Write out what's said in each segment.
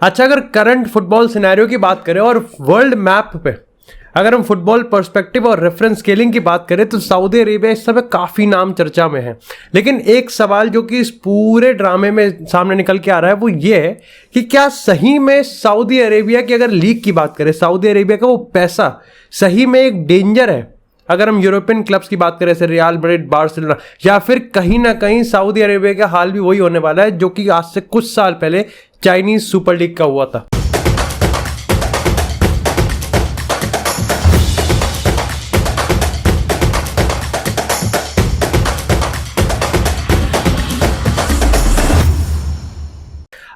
अच्छा, अगर current football scenario की बात करें और वर्ल्ड मैप पे अगर हम फुटबॉल पर्सपेक्टिव और रेफरेंस स्केलिंग की बात करें तो सऊदी अरेबिया इस समय काफ़ी नाम चर्चा में है। लेकिन एक सवाल जो कि इस पूरे ड्रामे में सामने निकल के आ रहा है वो ये है कि क्या सही में सऊदी अरेबिया की अगर लीग की बात करें, सऊदी अरेबिया का वो पैसा सही में एक डेंजर है अगर हम यूरोपियन क्लब्स की बात करें जैसे रियल मैड्रिड, बार्सिलोना, या फिर कहीं ना कहीं सऊदी अरेबिया का हाल भी वही होने वाला है जो कि आज से कुछ साल पहले चाइनीज सुपर लीग का हुआ था।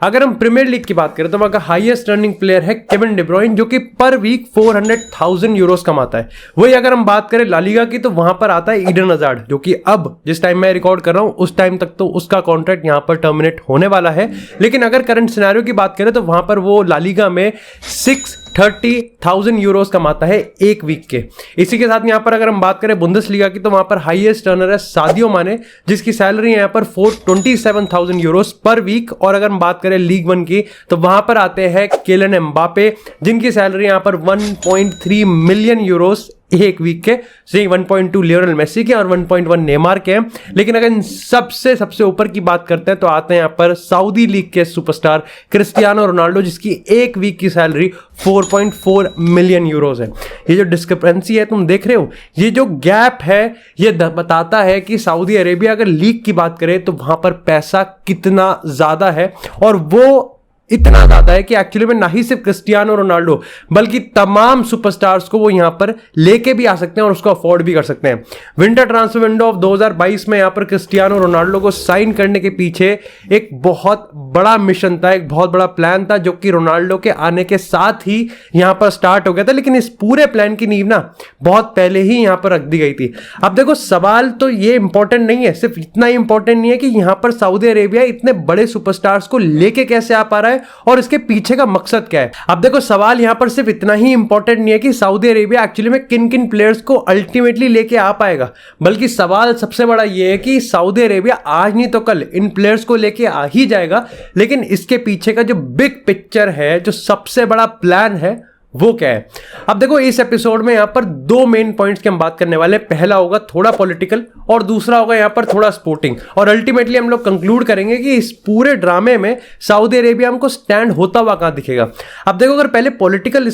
अगर हम प्रीमियर लीग की बात करें तो वहां का हाईएस्ट रनिंग प्लेयर है केविन डी ब्रुयने जो कि पर वीक 400,000 यूरोस कमाता है। वही अगर हम बात करें ला लीगा की तो वहां पर आता है ईडन हज़ार्ड जो कि अब जिस टाइम मैं रिकॉर्ड कर रहा हूं उस टाइम तक तो उसका कॉन्ट्रैक्ट यहां पर टर्मिनेट होने वाला है। लेकिन अगर करंट सिनेरियो की बात करें तो वहां पर वो ला लीगा में 630,000 यूरोस कमाता है एक वीक के। इसी के साथ यहां पर अगर हम बात करें बुंदेसलीगा की तो वहां पर हाईएस्ट अर्नर है सादियो माने जिसकी सैलरी यहां पर 427,000 यूरोस पर वीक। और अगर हम बात करें लीग वन की तो वहां पर आते हैं केलियन एम्बापे जिनकी सैलरी यहां पर 1.3 मिलियन यूरोस एक वीक के, 1.2 लियोनेल मेसी के और 1.1 नेमार के हैं। लेकिन अगर इन सबसे ऊपर की बात करते हैं तो आते हैं यहां पर सऊदी लीग के सुपरस्टार क्रिस्टियानो रोनाल्डो जिसकी एक वीक की सैलरी 4.4 मिलियन यूरोस है। ये जो डिस्क्रिपेंसी है तुम देख रहे हो, ये जो गैप है ये बताता है कि सऊदी अरेबिया अगर लीग की बात करें तो वहां पर पैसा कितना ज्यादा है। और वो इतना ज्यादा है कि एक्चुअली में ना ही सिर्फ क्रिस्टियानो रोनाल्डो बल्कि तमाम सुपरस्टार्स को वो यहां पर लेके भी आ सकते हैं और उसको अफोर्ड भी कर सकते हैं। विंटर ट्रांसफर विंडो ऑफ 2022 में यहां पर क्रिस्टियानो रोनाल्डो को साइन करने के पीछे एक बहुत बड़ा मिशन था, एक बहुत बड़ा प्लान था जो कि रोनाल्डो के आने के साथ ही यहां पर स्टार्ट हो गया था। लेकिन इस पूरे प्लान की नींव ना बहुत पहले ही यहां पर रख दी गई थी। अब देखो सवाल तो ये इंपॉर्टेंट नहीं है, सिर्फ इतना ही इंपॉर्टेंट नहीं है कि यहां पर सऊदी अरेबिया इतने बड़े सुपरस्टार्स को लेके कैसे आ पा रहा है और इसके पीछे का मकसद क्या है। अब देखो सवाल यहां पर सिर्फ इतना ही इंपॉर्टेंट नहीं है कि सऊदी अरेबिया एक्चुअली में किन किन प्लेयर्स को अल्टीमेटली लेके आ पाएगा, बल्कि सवाल सबसे बड़ा यह है कि सऊदी अरेबिया आज नहीं तो कल इन प्लेयर्स को लेके आ ही जाएगा। लेकिन इसके पीछे का जो बिग पिक्चर है, जो सबसे बड़ा प्लान है वो क्या है। अब देखो इस एपिसोड में यहां पर दो मेन पॉइंट्स की हम बात करने वाले हैं। पहला होगा थोड़ा पॉलिटिकल और दूसरा होगा यहां पर थोड़ा स्पोर्टिंग। और अल्टीमेटली हम लोग कंक्लूड करेंगे कि इस पूरे ड्रामे में सऊदी अरेबिया हमको स्टैंड होता हुआ कहां दिखेगा। अब देखो अगर पहले पॉलिटिकल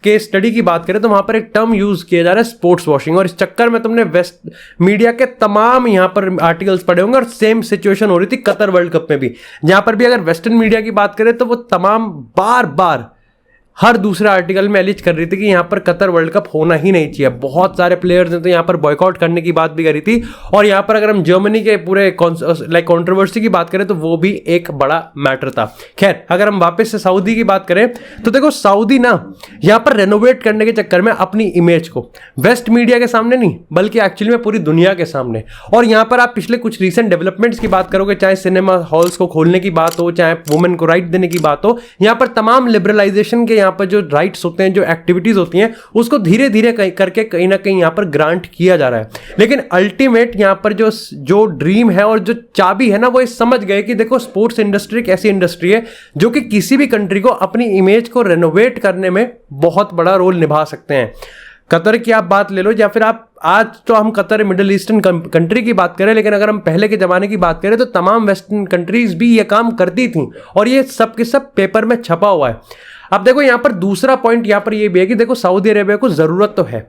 केस स्टडी की बात करें तो वहां पर एक टर्म यूज किया जा रहा है स्पोर्ट्स वॉशिंग। और इस चक्कर में तुमने वेस्ट मीडिया के तमाम यहां पर आर्टिकल्स पढ़े होंगे और सेम सिचुएशन हो रही थी कतर वर्ल्ड कप में भी, जहां पर भी अगर वेस्टर्न मीडिया की बात करें तो वो तमाम बार हर दूसरे आर्टिकल में एलिज कर रही थी कि यहां पर कतर वर्ल्ड कप होना ही नहीं चाहिए। बहुत सारे प्लेयर्स ने तो यहां पर बॉयकॉट करने की बात भी करी थी। और यहां पर अगर हम जर्मनी के पूरे कंट्रोवर्सी की बात करें तो वो भी एक बड़ा मैटर था। खैर अगर हम वापस से सऊदी की बात करें तो देखो सऊदी ना यहां पर रेनोवेट करने के चक्कर में अपनी इमेज को वेस्ट मीडिया के सामने नहीं बल्कि एक्चुअली में पूरी दुनिया के सामने, और यहां पर आप पिछले कुछ रिसेंट डेवलपमेंट्स की बात करोगे, चाहे सिनेमा हॉल्स को खोलने की बात हो, चाहे वुमेन को राइट देने की बात हो, यहां पर तमाम लिबरलाइजेशन के यहाँ पर जो राइट्स होते हैं, जो एक्टिविटीज होती हैं, उसको धीरे धीरे करके कहीं ना कहीं यहां पर ग्रांट किया जा रहा है। लेकिन अल्टीमेट यहां पर जो ड्रीम है और जो चाबी है ना वो समझ गए कि देखो स्पोर्ट्स इंडस्ट्री एक ऐसी इंडस्ट्री है जो कि किसी भी कंट्री को अपनी इमेज को रेनोवेट करने में बहुत बड़ा रोल निभा सकते हैं। कतर की आप बात ले लो या फिर आप आज तो हम कतर मिडिल ईस्टर्न कंट्री की बात करें, लेकिन अगर हम पहले के जमाने की बात करें तो तमाम वेस्टर्न कंट्रीज भी ये काम करती थी और ये सब के सब पेपर में छपा हुआ है। अब देखो यहां पर दूसरा पॉइंट यहां पर ये भी है कि देखो सऊदी अरेबिया को जरूरत तो है,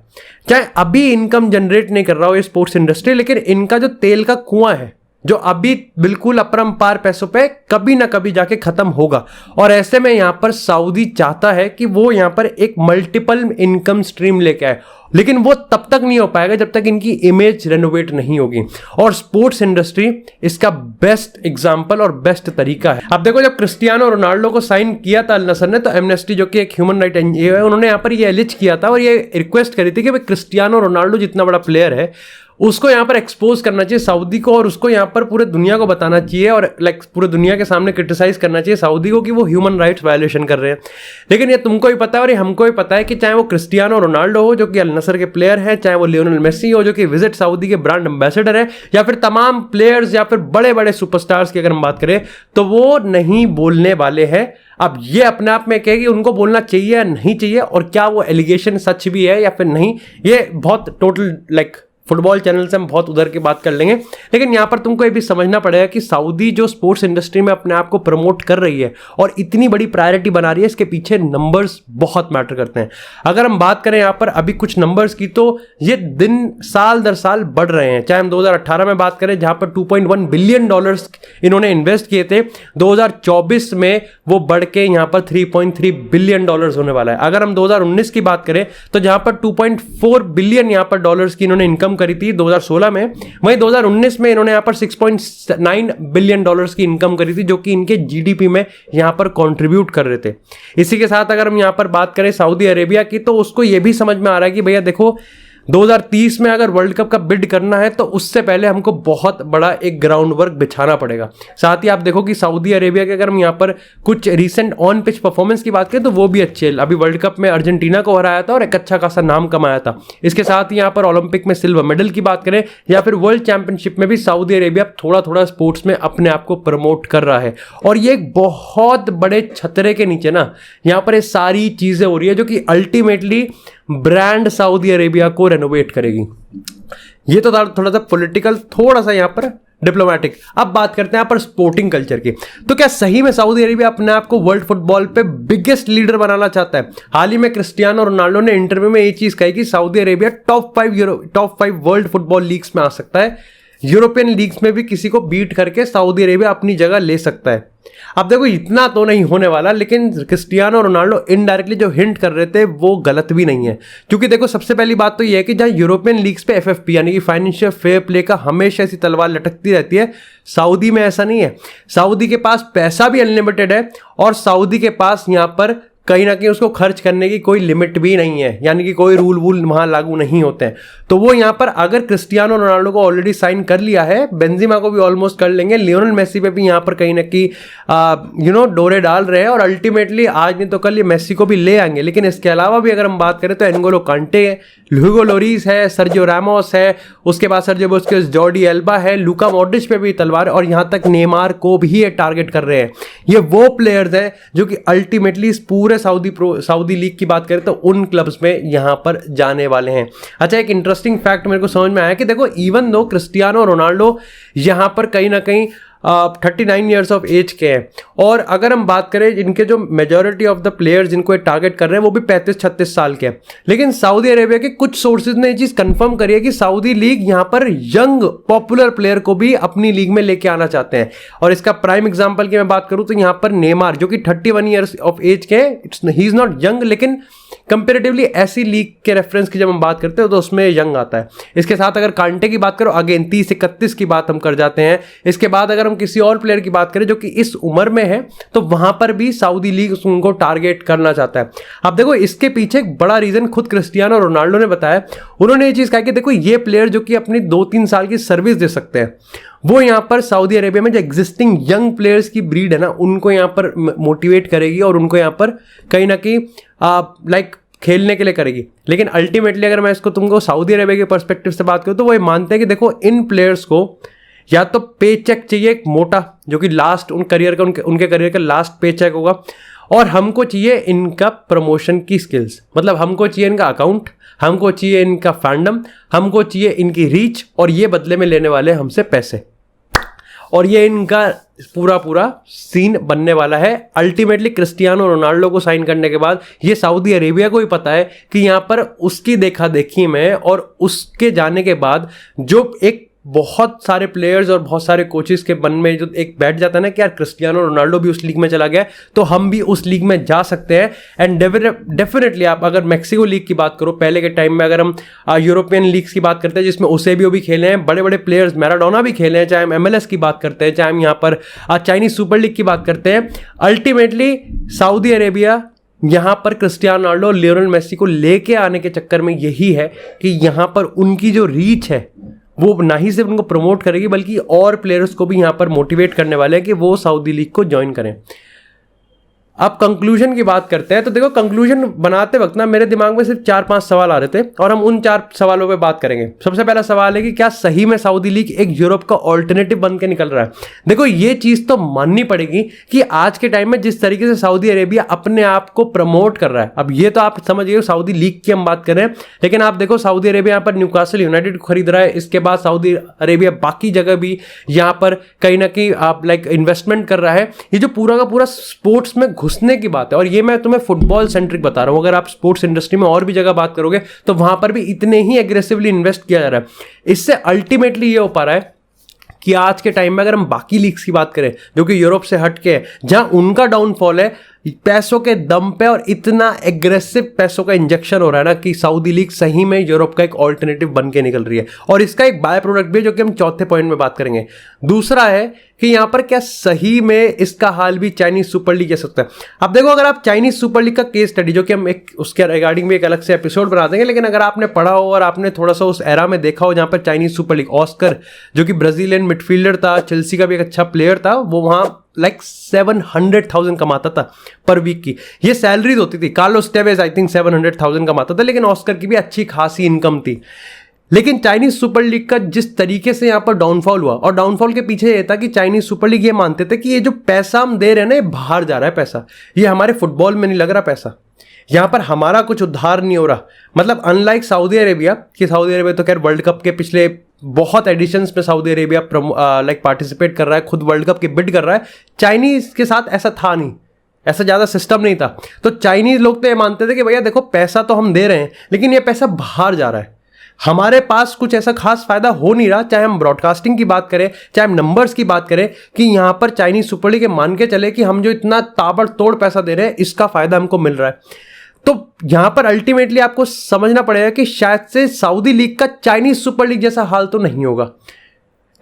चाहे अभी इनकम जनरेट नहीं कर रहा हो ये स्पोर्ट्स इंडस्ट्री, लेकिन इनका जो तेल का कुआं है जो अभी बिल्कुल अपरंपार पैसों पे कभी ना कभी जाके खत्म होगा। और ऐसे में यहां पर सऊदी चाहता है कि वो यहां पर एक मल्टीपल इनकम स्ट्रीम लेके आए, लेकिन वो तब तक नहीं हो पाएगा जब तक इनकी इमेज रेनोवेट नहीं होगी। और स्पोर्ट्स इंडस्ट्री इसका बेस्ट एग्जांपल और बेस्ट तरीका है। अब देखो जब क्रिस्टियानो रोनाल्डो को साइन किया था अल नसर ने तो एमनेस्टी जो कि एक ह्यूमन राइट एनजीओ है उन्होंने यहां पर ये एलिज किया था और ये रिक्वेस्ट करी थी कि भाई क्रिस्टियानो रोनाल्डो जितना बड़ा प्लेयर है उसको यहाँ पर एक्सपोज करना चाहिए सऊदी को, और उसको यहाँ पर पूरे दुनिया को बताना चाहिए और पूरे दुनिया के सामने क्रिटिसाइज करना चाहिए सऊदी को कि वो ह्यूमन राइट्स वायलेशन कर रहे हैं। लेकिन ये तुमको भी पता है और ये हमको भी पता है कि चाहे वो क्रिस्टियानो रोनाल्डो हो जो कि अल नसर के प्लेयर हैं, चाहे वो लियोनेल मेसी हो जो कि विजिट सऊदी के ब्रांड एम्बेसडर है, या फिर तमाम प्लेयर्स या फिर बड़े बड़े सुपरस्टार्स की अगर हम बात करें तो वो नहीं बोलने वाले हैं। अब ये अपने आप में कहे कि उनको बोलना चाहिए या नहीं चाहिए, और क्या वो एलिगेशन सच भी है या फिर नहीं, ये बहुत टोटल फुटबॉल चैनल से हम बहुत उधर की बात कर लेंगे। लेकिन यहाँ पर तुमको ये भी समझना पड़ेगा कि सऊदी जो स्पोर्ट्स इंडस्ट्री में अपने आप को प्रमोट कर रही है और इतनी बड़ी प्रायोरिटी बना रही है, इसके पीछे नंबर्स बहुत मैटर करते हैं। अगर हम बात करें यहाँ पर अभी कुछ नंबर्स की, तो ये दिन साल दर साल बढ़ रहे हैं। चाहे हम 2018 में बात करें जहाँ पर $2.1 बिलियन इन्होंने इन्वेस्ट किए थे, 2024 में वो बढ़ के यहाँ पर $3.3 बिलियन होने वाला है। अगर हम 2019 की बात करें तो जहाँ पर 2.4 बिलियन यहाँ पर डॉलर्स की इन्होंने इनकम करी थी 2016 में, वहीं 2019 में इन्होंने यहां पर 6.9 बिलियन डॉलर्स की इनकम करी थी, जो कि इनके जीडीपी में यहां पर कंट्रीब्यूट कर रहे थे। इसी के साथ अगर हम यहां पर बात करें सऊदी अरेबिया की, तो उसको यह भी समझ में आ रहा है कि भैया देखो 2030 में अगर वर्ल्ड कप का बिड करना है तो उससे पहले हमको बहुत बड़ा एक ग्राउंड वर्क बिछाना पड़ेगा। साथ ही आप देखो कि सऊदी अरेबिया के अगर हम यहाँ पर कुछ रीसेंट ऑन पिच परफॉर्मेंस की बात करें तो वो भी अच्छी है। अभी वर्ल्ड कप में अर्जेंटीना को हराया था और एक अच्छा खासा नाम कमाया था। इसके साथ ही यहाँ पर ओलंपिक में सिल्वर मेडल की बात करें या फिर वर्ल्ड चैंपियनशिप में भी सऊदी अरेबिया थोड़ा थोड़ा स्पोर्ट्स में अपने आप को प्रमोट कर रहा है। और ये एक बहुत बड़े छतरे के नीचे ना यहाँ पर ये सारी चीजें हो रही है, जो कि अल्टीमेटली ब्रांड सऊदी अरेबिया को रेनोवेट करेगी। ये तो थोड़ा सा पॉलिटिकल, थोड़ा सा यहाँ पर डिप्लोमेटिक। अब बात करते हैं यहाँ पर स्पोर्टिंग कल्चर की। तो क्या सही में सऊदी अरेबिया अपने आप को वर्ल्ड फुटबॉल पे बिगेस्ट लीडर बनाना चाहता है? हाल ही में क्रिस्टियानो रोनाल्डो ने इंटरव्यू में ये चीज कही कि Saudi Arabia top 5 world football leagues में आ सकता है, यूरोपियन लीग्स में भी किसी को बीट करके सऊदी अरेबिया अपनी जगह ले सकता है। अब देखो इतना तो नहीं होने वाला, लेकिन क्रिस्टियानो रोनाल्डो इनडायरेक्टली जो हिंट कर रहे थे वो गलत भी नहीं है। क्योंकि देखो सबसे पहली बात तो ये है कि जहां यूरोपियन लीग्स पे एफएफपी यानी कि फाइनेंशियल फेयर प्ले का हमेशा ऐसी तलवार लटकती रहती है, सऊदी में ऐसा नहीं है। सऊदी के पास पैसा भी अनलिमिटेड है और सऊदी के पास यहाँ पर कहीं ना कहीं उसको खर्च करने की कोई लिमिट भी नहीं है, यानी कि कोई रूल वूल वहां लागू नहीं होते हैं। तो वो यहाँ पर अगर क्रिस्टियानो रोनाल्डो को ऑलरेडी साइन कर लिया है, बेंजिमा को भी ऑलमोस्ट कर लेंगे, लियोनेल मेसी पे भी यहाँ पर कहीं ना कहीं डोरे डाल रहे हैं और अल्टीमेटली आज नहीं तो कल ये मेसी को भी ले आएंगे। लेकिन इसके अलावा भी अगर हम बात करें तो एनगोलो कांटे है, ह्यूगो लोरिस है, सर्जियो रामोस है, उसके बाद सर्जियो बुस्केट्स, जॉर्डी एल्बा है, लूका मॉड्रिच पे भी तलवार, और यहाँ तक नेमार को भी ये टारगेट कर रहे हैं। ये वो प्लेयर्स हैं जो कि अल्टीमेटली इस पूरे सऊदी लीग की बात करें तो उन क्लब्स में यहां पर जाने वाले हैं। अच्छा, एक इंटरेस्टिंग फैक्ट मेरे को समझ में आया कि देखो इवन दो क्रिस्टियानो रोनाल्डो यहां पर कहीं ना कहीं 39 ईयर्स ऑफ एज के हैं, और अगर हम बात करें इनके जो मेजॉरिटी ऑफ द प्लेयर्स जिनको ये टारगेट कर रहे हैं वो भी 35-36 साल के हैं। लेकिन सऊदी अरेबिया के कुछ सोर्सेज ने ये चीज कंफर्म करी है कि सऊदी लीग यहां पर यंग पॉपुलर प्लेयर को भी अपनी लीग में लेके आना चाहते हैं। और इसका प्राइम एग्जांपल की मैं बात करूं तो यहां पर नेमार जो कि 31 ईयर्स ऑफ एज के, ही इज नॉट यंग, लेकिन कंपेरेटिवली ऐसी लीग के रेफरेंस की जब हम बात करते हैं तो उसमें यंग आता है। इसके साथ अगर कांटे की बात करो अगेन 30-31 की बात हम कर जाते हैं। इसके बाद अगर हम किसी और प्लेयर की बात करें जो कि इस उम्र में है तो वहां पर भी सऊदी लीग उनको टारगेट करना चाहता है। अब देखो इसके पीछे एक बड़ा रीजन खुद क्रिस्टियानो रोनाल्डो ने बताया। उन्होंने ये चीज कहा कि देखो ये प्लेयर जो कि अपनी 2-3 साल की सर्विस दे सकते हैं, वो यहां पर सऊदी अरेबिया में जो एग्जिस्टिंग यंग प्लेयर्स की ब्रीड है ना उनको यहां पर मोटिवेट करेगी और उनको यहां पर कहीं ना कहीं खेलने के लिए करेगी। लेकिन अल्टीमेटली अगर मैं इसको तुमको सऊदी अरेबिया के पर्सपेक्टिव से बात करूं तो वो ये मानते हैं कि देखो इन प्लेयर्स को या तो पे चेक चाहिए एक मोटा, जो कि लास्ट उनके करियर का लास्ट पे चेक होगा, और हमको चाहिए इनका प्रमोशन की स्किल्स। मतलब हमको चाहिए इनका अकाउंट, हमको चाहिए इनका फैंडम, हमको चाहिए इनकी रीच, और ये बदले में लेने वाले हमसे पैसे। और ये इनका पूरा सीन बनने वाला है। अल्टीमेटली क्रिस्टियानो रोनाल्डो को साइन करने के बाद ये सऊदी अरेबिया को भी पता है कि यहां पर उसकी देखा देखी में और उसके जाने के बाद जो एक बहुत सारे प्लेयर्स और बहुत सारे कोचेस के मन में जो एक बैठ जाता है ना कि यार क्रिस्टियानो रोनाल्डो भी उस लीग में चला गया तो हम भी उस लीग में जा सकते हैं। एंड डेफिनेटली आप अगर मैक्सिको लीग की बात करो, पहले के टाइम में अगर हम यूरोपियन लीग्स की बात करते हैं जिसमें उसेबियो भी खेले हैं, बड़े बड़े प्लेयर्स मैराडोना भी खेले हैं, चाहे हम MLS की बात करते हैं, चाहे हम यहाँ पर चाइनीज सुपर लीग की बात करते हैं, अल्टीमेटली सऊदी अरेबिया यहां पर क्रिस्टियानो रोनाल्डो और लियोनेल मेसी को लेके आने के चक्कर में यही है कि यहां पर उनकी जो रीच है वो ना ही सिर्फ उनको प्रमोट करेगी बल्कि और प्लेयर्स को भी यहां पर मोटिवेट करने वाले हैं कि वो सऊदी लीग को ज्वाइन करें। अब कंक्लूजन की बात करते हैं। तो देखो, कंक्लूजन बनाते वक्त ना मेरे दिमाग में सिर्फ 4-5 सवाल आ रहे थे और हम उन 4 सवालों पे बात करेंगे। सबसे पहला सवाल है कि क्या सही में सऊदी लीग एक यूरोप का ऑल्टरनेटिव बन के निकल रहा है? देखो, ये चीज तो माननी पड़ेगी कि आज के टाइम में जिस तरीके से सऊदी अरेबिया अपने आप को प्रमोट कर रहा है, अब ये तो आप समझ गए सऊदी लीग की हम बात कर रहे हैं, लेकिन आप देखो सऊदी अरेबिया यहाँ पर न्यूकासल यूनाइटेड को खरीद रहा है। इसके बाद सऊदी अरेबिया बाकी जगह भी यहाँ पर कहीं ना कहीं आप इन्वेस्टमेंट कर रहा है। ये जो पूरा का पूरा स्पोर्ट्स में घुसने की बात है, और ये मैं तुम्हें फुटबॉल सेंट्रिक बता रहा हूं। अगर आप स्पोर्ट्स इंडस्ट्री में और भी जगह बात करोगे तो वहां पर भी इतने ही एग्रेसिवली इन्वेस्ट किया जा रहा है। इससे अल्टीमेटली ये हो पा रहा है कि आज के टाइम में अगर हम बाकी लीग्स की बात करें जो कि यूरोप से हट के है, जहां उनका डाउनफॉल है पैसों के दम पे, और इतना एग्रेसिव पैसों का इंजेक्शन हो रहा है ना कि सऊदी लीग सही में यूरोप का एक ऑल्टरनेटिव बन के निकल रही है। और इसका एक बाय प्रोडक्ट भी है जो कि हम चौथे पॉइंट में बात करेंगे। दूसरा है कि यहां पर क्या सही में इसका हाल भी चाइनीज सुपर लीग कह सकता है। अब देखो, अगर आप चाइनीज सुपर लीग का केस स्टडी, जो कि हम एक उसके रिगार्डिंग में एक अलग से एपिसोड बना देंगे, लेकिन अगर आपने पढ़ा हो और आपने थोड़ा सा उस एरा में देखा हो जहां पर चाइनीज सुपर लीग, ऑस्कर जो कि ब्राजीलियन मिडफील्डर था, चेल्सी का भी एक अच्छा प्लेयर था, वो वहां 700,000 कमाता था पर वीक की। ये सैलरीज होती थी। कार्लोस टेवेज आई थिंक 700,000 कमाता था, लेकिन ऑस्कर की भी अच्छी खासी इनकम थी। लेकिन चाइनीज सुपर लीग का जिस तरीके से यहां पर डाउनफॉल हुआ, और डाउनफॉल के पीछे यह था कि चाइनीज सुपर लीग ये मानते थे कि ये जो पैसा हम दे रहे हैं ना, ये बाहर जा रहा है पैसा, ये हमारे फुटबॉल में नहीं लग रहा पैसा, यहां पर हमारा कुछ उद्धार नहीं हो रहा। मतलब अनलाइक सऊदी अरेबिया, कि सऊदी अरेबिया तो खैर वर्ल्ड कप के पिछले बहुत एडिशंस में सऊदी अरेबिया पार्टिसिपेट कर रहा है, खुद वर्ल्ड कप की बिड कर रहा है। चाइनीज के साथ ऐसा था नहीं, ऐसा ज़्यादा सिस्टम नहीं था। तो चाइनीज लोग तो ये मानते थे कि भैया देखो, पैसा तो हम दे रहे हैं लेकिन ये पैसा बाहर जा रहा है, हमारे पास कुछ ऐसा खास फायदा हो नहीं रहा। चाहे हम ब्रॉडकास्टिंग की बात करें, चाहे हम नंबर्स की बात करें, कि यहां पर चाइनीज सुपर लीग मान के चले कि हम जो इतना ताबड़तोड़ पैसा दे रहे हैं इसका फायदा हमको मिल रहा है। तो यहां पर अल्टीमेटली आपको समझना पड़ेगा कि शायद से सऊदी लीग का चाइनीज सुपर लीग जैसा हाल तो नहीं होगा,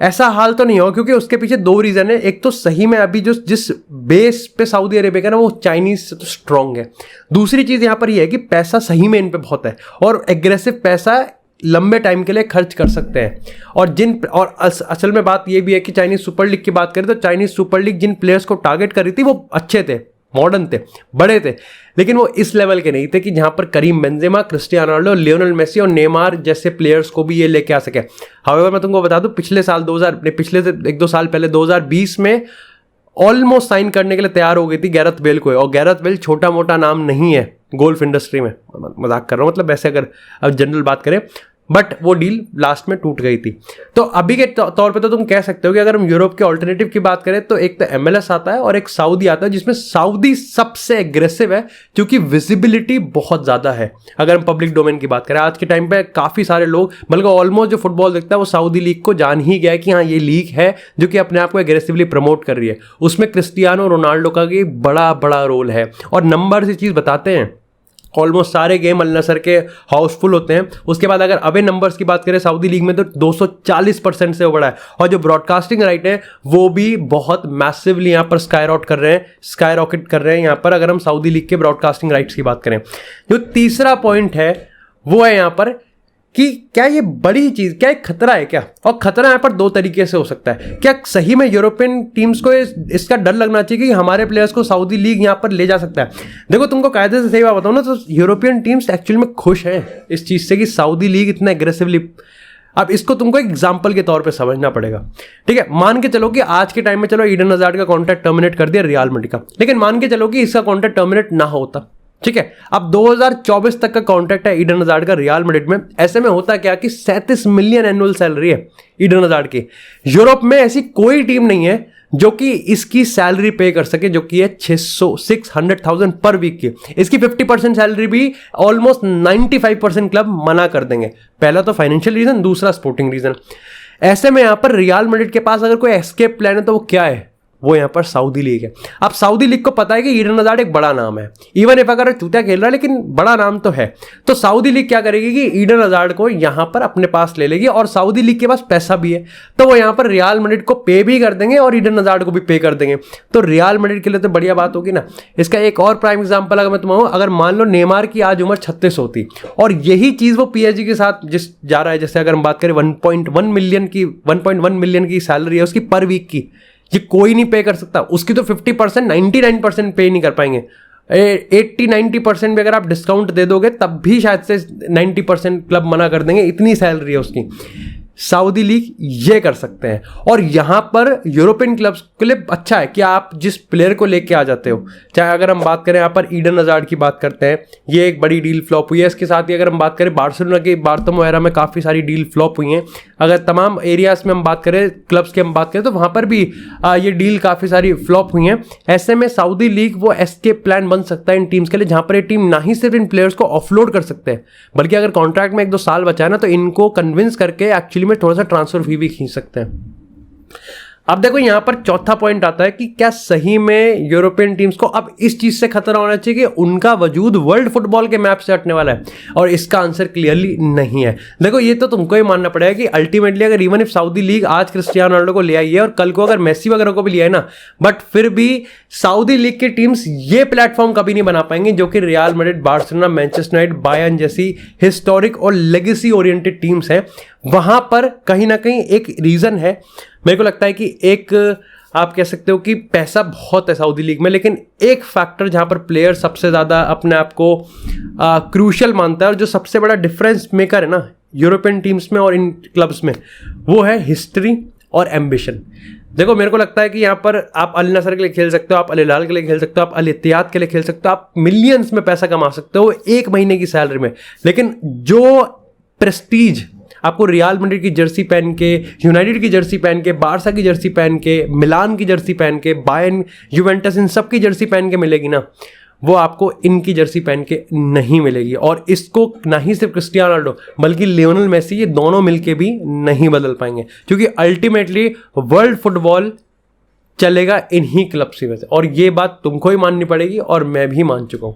ऐसा हाल तो नहीं होगा, क्योंकि उसके पीछे 2 रीजन है। एक तो सही में अभी जो जिस बेस पे सऊदी अरेबिया का ना, वो चाइनीज से तो स्ट्रांग है। दूसरी चीज यहां पर यह है कि पैसा सही में इन पे बहुत है, और एग्रेसिव पैसा लंबे टाइम के लिए खर्च कर सकते हैं। और असल में बात यह भी है कि चाइनीज सुपर लीग की बात करें तो चाइनीज सुपर लीग जिन प्लेयर्स को टारगेट कर रही थी वो अच्छे थे, मॉडर्न थे, बड़े थे, लेकिन वो इस लेवल के नहीं थे कि जहां पर Karim Benzema, Cristiano Ronaldo, Lionel Messi और नेमार जैसे प्लेयर्स को भी ये लेके आ सके। हाउएवर मैं तुमको बता दूं, पिछले साल पिछले से 1-2 साल पहले 2020 में ऑलमोस्ट साइन करने के लिए तैयार हो गई थी गैरेथ बेल को, और गैरेथ बेल छोटा मोटा नाम नहीं है गोल्फ इंडस्ट्री में, मजाक कर रहा हूं, मतलब वैसे अगर अब जनरल बात करें, बट वो डील लास्ट में टूट गई थी। तो अभी के तौर पे तो तुम कह सकते हो कि अगर हम यूरोप के ऑल्टरनेटिव की बात करें तो एक तो MLS आता है और एक सऊदी आता है, जिसमें सऊदी सबसे एग्रेसिव है क्योंकि विजिबिलिटी बहुत ज़्यादा है। अगर हम पब्लिक डोमेन की बात करें, आज के टाइम पे काफ़ी सारे लोग, बल्कि ऑलमोस्ट जो फुटबॉल देखता है वो सऊदी लीग को जान ही गया है कि हाँ ये लीग है जो कि अपने आप को एग्रेसिवली प्रमोट कर रही है। उसमें क्रिस्टियानो रोनाल्डो का भी बड़ा बड़ा रोल है, और नंबर से चीज़ बताते हैं, ऑलमोस्ट सारे गेम अल नसर के हाउसफुल होते हैं। उसके बाद अगर अवे नंबर्स की बात करें सऊदी लीग में तो 240% से बढ़ा है, और जो ब्रॉडकास्टिंग राइट है वो भी बहुत मैसिवली यहाँ पर स्काई रॉकेट कर रहे हैं यहाँ पर, अगर हम सऊदी लीग के ब्रॉडकास्टिंग राइट्स की बात करें। जो तीसरा पॉइंट है वो है यहाँ पर कि क्या ये बड़ी चीज, क्या एक खतरा है क्या? और खतरा यहाँ पर 2 तरीके से हो सकता है। क्या सही में यूरोपियन टीम्स को इसका डर लगना चाहिए कि हमारे प्लेयर्स को सऊदी लीग यहाँ पर ले जा सकता है? देखो, तुमको कायदे से सही बात बताऊं ना, तो यूरोपियन टीम्स एक्चुअली में खुश हैं इस चीज से कि सऊदी लीग इतना एग्रेसिवली। अब इसको तुमको एक एग्जाम्पल के तौर पे समझना पड़ेगा, ठीक है? मान के चलो कि आज के टाइम में चलो ईडन हज़ार्ड का कॉन्ट्रैक्ट टर्मिनेट कर दिया रियल मैड्रिड का, लेकिन मान के चलो कि इसका कॉन्ट्रैक्ट टर्मिनेट ना होता, ठीक है? अब 2024 तक का कॉन्ट्रैक्ट है ईडन हज़ार्ड का रियल मैड्रिड में। ऐसे में होता क्या कि 37 मिलियन एनुअल सैलरी है ईडन हज़ार्ड की। यूरोप में ऐसी कोई टीम नहीं है जो कि इसकी सैलरी पे कर सके, जो कि है 600,000 पर वीक की। इसकी 50% सैलरी भी ऑलमोस्ट 95% क्लब मना कर देंगे। पहला तो फाइनेंशियल रीजन, दूसरा स्पोर्टिंग रीजन। ऐसे में यहां पर रियल मैड्रिड के पास अगर कोई एस्केप प्लान है तो वो क्या है? वो यहाँ पर सऊदी लीग है। अब सऊदी लीग को पता है कि ईडन हज़ार्ड एक बड़ा नाम है, इवन इफ अगर चूतिया खेल रहा है लेकिन बड़ा नाम तो है। तो सऊदी लीग क्या करेगी कि ईडन हज़ार्ड को यहाँ पर अपने पास ले लेगी, और सऊदी लीग के पास पैसा भी है, तो वो यहाँ पर रियल मैड्रिड को पे भी कर देंगे और ईडन हज़ार्ड को भी पे कर देंगे। तो रियल मैड्रिड के लिए तो बढ़िया बात होगी ना। इसका एक और प्राइम एग्जाम्पल अगर मैं तुम्हें, अगर मान लो नेमार की आज उम्र 36 होती और यही चीज़ वो PSG के साथ जा रहा है, जैसे अगर हम बात करें 1.1 मिलियन की सैलरी है उसकी पर वीक की, ये कोई नहीं पे कर सकता। उसकी तो 50%, 99% पे नहीं कर पाएंगे। 80-90% भी अगर आप डिस्काउंट दे दोगे तब भी शायद से 90% क्लब मना कर देंगे, इतनी सैलरी है उसकी। सऊदी लीग ये कर सकते हैं। और यहां पर यूरोपियन क्लब्स के लिए अच्छा है कि आप जिस प्लेयर को लेके आ जाते हो, चाहे अगर हम बात करें यहां पर ईडन हज़ार्ड की बात करते हैं, ये एक बड़ी डील फ्लॉप हुई है। इसके साथ ही अगर हम बात करें बार्सिलोना की, बार्टोमेउ एरा में काफ़ी सारी डील फ्लॉप हुई हैं। अगर तमाम एरियाज में हम बात करें, क्लब्स की हम बात करें, तो वहां पर भी ये डील काफ़ी सारी फ्लॉप हुई हैं। ऐसे में सऊदी लीग वो एस्केप प्लान बन सकता है इन टीम्स के लिए, जहां पर ये टीम ना ही सिर्फ इन प्लेयर्स को ऑफलोड कर सकते हैं, बल्कि अगर कॉन्ट्रैक्ट में 1-2 साल बचा है ना, तो इनको कन्विंस करके एक्चुअली में थोड़ा सा ट्रांसफर फी भी खींच सकते हैं। अब देखो यहां पर चौथा पॉइंट आता है कि क्या सही में यूरोपियन टीम्स को अब इस चीज से खतरा होना चाहिए कि उनका वजूद वर्ल्ड फुटबॉल के मैप से हटने वाला है? और इसका आंसर क्लियरली नहीं है। देखो ये तो तुमको ही मानना पड़ेगा कि अल्टीमेटली अगर इवन इफ सऊदी लीग आज क्रिस्टियानो रोनाल्डो को ले आई है और कल को अगर मेसी वगैरह को भी लिया है ना, बट फिर भी सऊदी लीग की टीम्स ये प्लेटफॉर्म कभी नहीं बना पाएंगे जो कि real Madrid, Barcelona, Manchester United, Bayern जैसी हिस्टोरिक और लेगेसी ओरिएंटेड टीम्स हैं। वहां पर कहीं ना कहीं एक रीजन है, मेरे को लगता है कि एक आप कह सकते हो कि पैसा बहुत है सऊदी लीग में, लेकिन एक फैक्टर जहां पर प्लेयर सबसे ज़्यादा अपने आप को क्रूशियल मानता है और जो सबसे बड़ा डिफरेंस मेकर है ना यूरोपियन टीम्स में और इन क्लब्स में, वो है हिस्ट्री और एम्बिशन। देखो मेरे को लगता है कि यहाँ पर आप अल नसर के लिए खेल सकते हो, आप अल हिलाल के लिए खेल सकते हो, आप अल इत्तिहाद के लिए खेल सकते हो, आप मिलियंस में पैसा कमा सकते हो एक महीने की सैलरी में, लेकिन जो प्रेस्टीज आपको रियल मैड्रिड की जर्सी पहन के, यूनाइटेड की जर्सी पहन के, बारसा की जर्सी पहन के, मिलान की जर्सी पहन के, बायर्न, यूवेंटस, इन सब की जर्सी पहन के मिलेगी ना, वो आपको इनकी जर्सी पहन के नहीं मिलेगी। और इसको ना ही सिर्फ क्रिस्टियानो रोनाल्डो बल्कि लियोनेल मेसी, ये दोनों मिलके भी नहीं बदल पाएंगे, क्योंकि अल्टीमेटली वर्ल्ड फुटबॉल चलेगा इन्हीं क्लब्स की वजह से। और ये बात तुमको ही माननी पड़ेगी और मैं भी मान चुका हूं।